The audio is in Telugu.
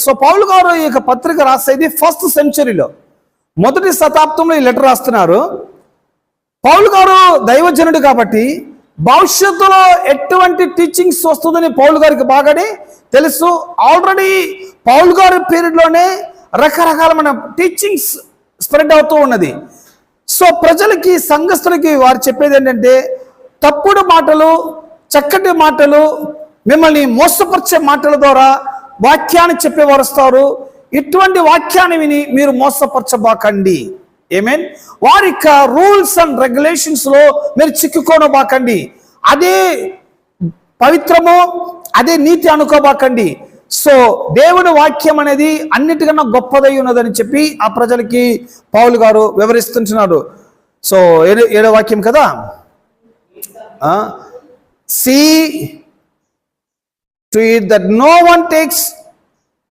సో పౌలు గారు ఈ యొక్క పత్రిక రాసేది 1st సెంచరీలో, 1వ శతాబ్దంలో ఈ లెటర్ రాస్తున్నారు. పౌలు గారు దైవజనుడు కాబట్టి భవిష్యత్తులో ఎటువంటి టీచింగ్స్ వస్తుందని పౌలు గారికి బాగానే తెలుసు. ఆల్రెడీ పౌలు గారి పీరియడ్లోనే రకరకాలమైన టీచింగ్స్ స్ప్రెడ్ అవుతూ ఉన్నది. సో ప్రజలకి, సంఘస్థులకి వారు చెప్పేది ఏంటంటే, తప్పుడు మాటలు, చక్కటి మాటలు, మిమ్మల్ని మోసపరిచే మాటల ద్వారా వాక్యాన్ని చెప్పేవారు వస్తారు. ఇటువంటి వాక్యాన్ని విని మీరు మోసపరచబాకండి. ఏమేన్? వారి యొక్క రూల్స్ అండ్ రెగ్యులేషన్స్ లో మీరు చిక్కుకోనబాకండి. అదే పవిత్రము, అదే నీతి అనుకోబాకండి. సో దేవుని వాక్యం అనేది అన్నిటికన్నా గొప్పదై ఉన్నదని చెప్పి ఆ ప్రజలకి పౌలు గారు వివరిస్తుంటున్నారు. సో 7వ వాక్యం కదా, see to it that no one takes